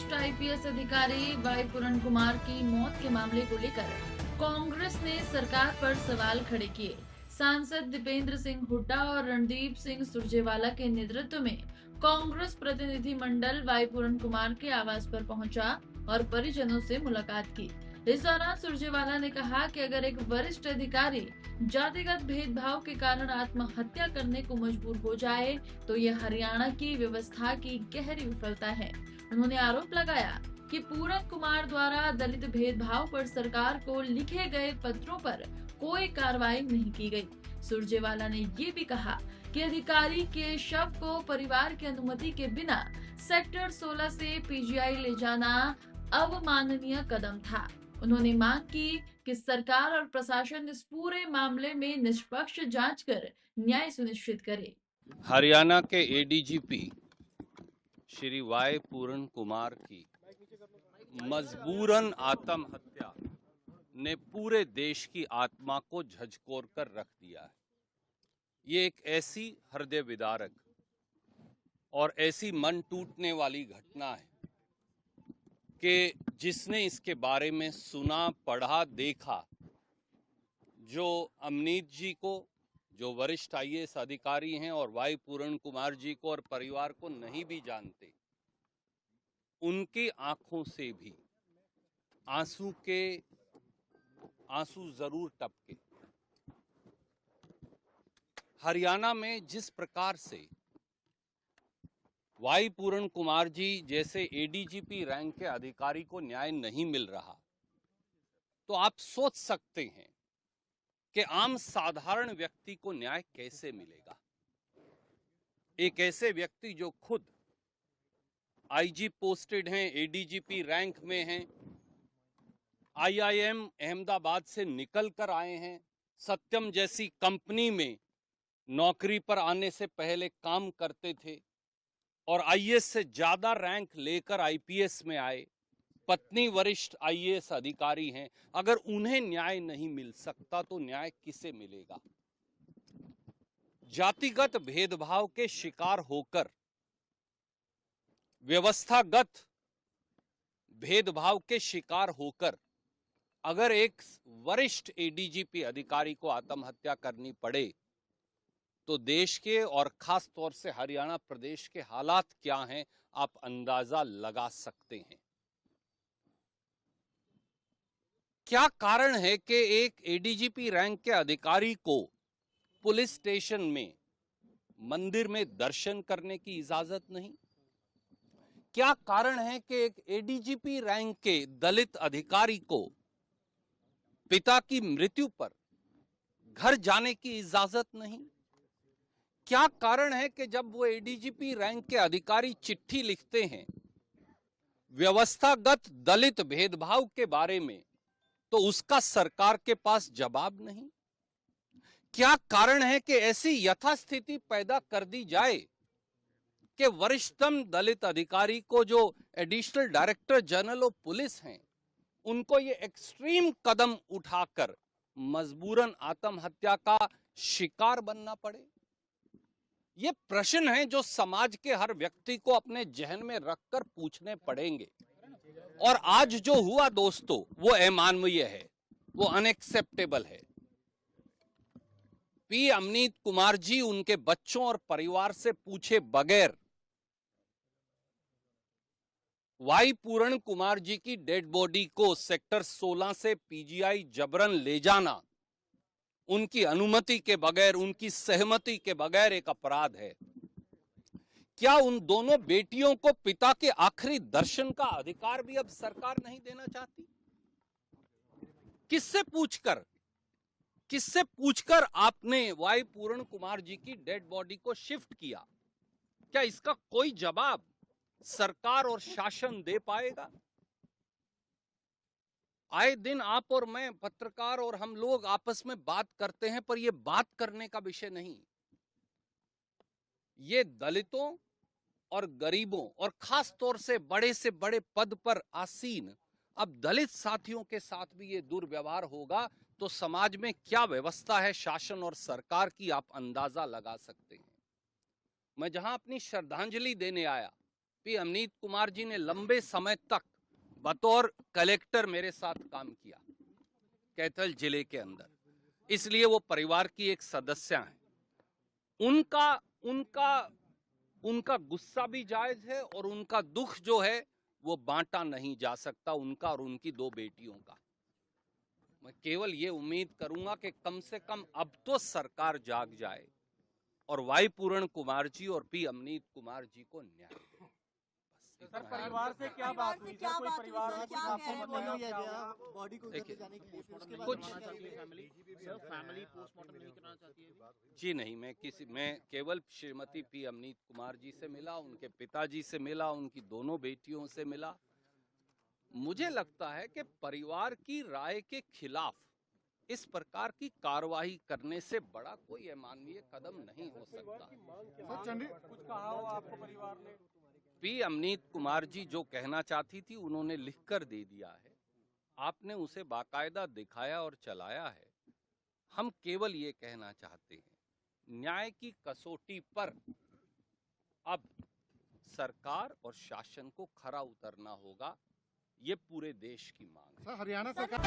वरिष्ठ आईपीएस अधिकारी वाई पूरण कुमार की मौत के मामले को लेकर कांग्रेस ने सरकार पर सवाल खड़े किए। सांसद दीपेंद्र सिंह हुड्डा और रणदीप सिंह सुरजेवाला के नेतृत्व में कांग्रेस प्रतिनिधि मंडल वाई पूरण कुमार के आवास पर पहुंचा और परिजनों से मुलाकात की। इस दौरान सुरजेवाला ने कहा कि अगर एक वरिष्ठ अधिकारी जातिगत भेदभाव के कारण आत्महत्या करने को मजबूर हो जाए तो ये हरियाणा की व्यवस्था की गहरी विफलता है। उन्होंने आरोप लगाया कि पूरन कुमार द्वारा दलित भेदभाव पर सरकार को लिखे गए पत्रों पर कोई कार्रवाई नहीं की गई। सुरजेवाला ने ये भी कहा कि अधिकारी के शव को परिवार की अनुमति के बिना सेक्टर 16 से पीजीआई ले जाना अवमाननीय कदम था। उन्होंने मांग की कि सरकार और प्रशासन इस पूरे मामले में निष्पक्ष जांच कर न्याय सुनिश्चित करे। हरियाणा के एडीजीपी श्री वाई पूरण कुमार की मजबूरन आत्महत्या ने पूरे देश की आत्मा को झकझोर कर रख दिया है। ये एक ऐसी हृदय विदारक और ऐसी मन टूटने वाली घटना है कि जिसने इसके बारे में सुना, पढ़ा, देखा, जो अमनीत जी को, जो वरिष्ठ आईएएस अधिकारी हैं, और वाई पूरण कुमार जी को और परिवार को नहीं भी जानते, उनकी आंखों से भी आंसू जरूर टपके। हरियाणा में जिस प्रकार से वाई पूरण कुमार जी जैसे एडीजीपी रैंक के अधिकारी को न्याय नहीं मिल रहा, तो आप सोच सकते हैं कि आम साधारण व्यक्ति को न्याय कैसे मिलेगा। एक ऐसे व्यक्ति जो खुद आईजी पोस्टेड हैं, एडीजीपी रैंक में हैं, आईआईएम अहमदाबाद से निकल कर आए हैं, सत्यम जैसी कंपनी में नौकरी पर आने से पहले काम करते थे और आईएएस से ज्यादा रैंक लेकर आईपीएस में आए, पत्नी वरिष्ठ आईएएस अधिकारी हैं। अगर उन्हें न्याय नहीं मिल सकता तो न्याय किसे मिलेगा? जातिगत भेदभाव के शिकार होकर, व्यवस्थागत भेदभाव के शिकार होकर अगर एक वरिष्ठ एडीजीपी अधिकारी को आत्महत्या करनी पड़े तो देश के और खास तौर से हरियाणा प्रदेश के हालात क्या हैं, आप अंदाजा लगा सकते हैं। क्या कारण है कि एक एडीजीपी रैंक के अधिकारी को पुलिस स्टेशन में, मंदिर में दर्शन करने की इजाजत नहीं? क्या कारण है कि एक एडीजीपी रैंक के दलित अधिकारी को पिता की मृत्यु पर घर जाने की इजाजत नहीं? क्या कारण है कि जब वो एडीजीपी रैंक के अधिकारी चिट्ठी लिखते हैं व्यवस्थागत दलित भेदभाव के बारे में, तो उसका सरकार के पास जवाब नहीं? क्या कारण है कि ऐसी यथास्थिति पैदा कर दी जाए कि वरिष्ठतम दलित अधिकारी को, जो additional director general of police हैं, उनको ये एक्सट्रीम कदम उठाकर मजबूरन आत्महत्या का शिकार बनना पड़े? ये प्रश्न हैं जो समाज के हर व्यक्ति को अपने जहन में रखकर पूछने पड़ेंगे। और आज जो हुआ दोस्तों, वो अमानवीय है, वो अनएक्सेप्टेबल है। पी अमनीत कुमार जी उनके बच्चों और परिवार से पूछे बगैर वाई पूरण कुमार जी की डेड बॉडी को सेक्टर 16 से पीजीआई जबरन ले जाना, उनकी अनुमति के बगैर, उनकी सहमति के बगैर एक अपराध है। क्या उन दोनों बेटियों को पिता के आखिरी दर्शन का अधिकार भी अब सरकार नहीं देना चाहती? किससे पूछकर आपने वाई पूरण कुमार जी की डेड बॉडी को शिफ्ट किया? क्या इसका कोई जवाब सरकार और शासन दे पाएगा? आए दिन आप और मैं, पत्रकार और हम लोग आपस में बात करते हैं, पर यह बात करने का विषय नहीं। ये दलितों और गरीबों और खास तौर से बड़े पद पर आसीन अब दलित साथियों के साथ भी ये दुर्व्यवहार होगा तो समाज में क्या व्यवस्था है शासन और सरकार की, आप अंदाजा लगा सकते हैं। मैं जहां अपनी श्रद्धांजलि देने आया पी अमनीत कुमार जी ने लंबे समय तक बतौर कलेक्टर मेरे साथ काम किया कैथल जिले के अंदर, इसलिए वो परिवार की एक सदस्य हैं। उनका उनका उनका गुस्सा भी जायज है और उनका दुख जो है वो बांटा नहीं जा सकता, उनका और उनकी दो बेटियों का। मैं केवल ये उम्मीद करूंगा कि कम से कम अब तो सरकार जाग जाए और वाई पूरण कुमार जी और पी अमनीत कुमार जी को न्याय दे। सर, परिवार से क्या बात हुई? सर, कोई परिवार में कुछ आपको बताया क्या? बॉडी को देखिए, जाने के लिए उसके बाद कुछ फैमिली पोस्टमार्टम नहीं कराना चाहती है? जी नहीं, मैं केवल श्रीमती पी अमनीत कुमार जी से मिला, उनके पिताजी से मिला, उनकी दोनों बेटियों से मिला। मुझे लगता है कि परिवार की राय के खिलाफ इस प्रकार की कार्रवाई करने से बड़ा कोई अमानवीय कदम नहीं हो सकता। कुछ कहा हो आपको परिवार ने? पी अमनीत कुमार जी जो कहना चाहती थी उन्होंने लिखकर दे दिया है, आपने उसे बाकायदा दिखाया और चलाया है। हम केवल ये कहना चाहते हैं, न्याय की कसौटी पर अब सरकार और शासन को खरा उतरना होगा, ये पूरे देश की मांग है। हरियाणा सरकार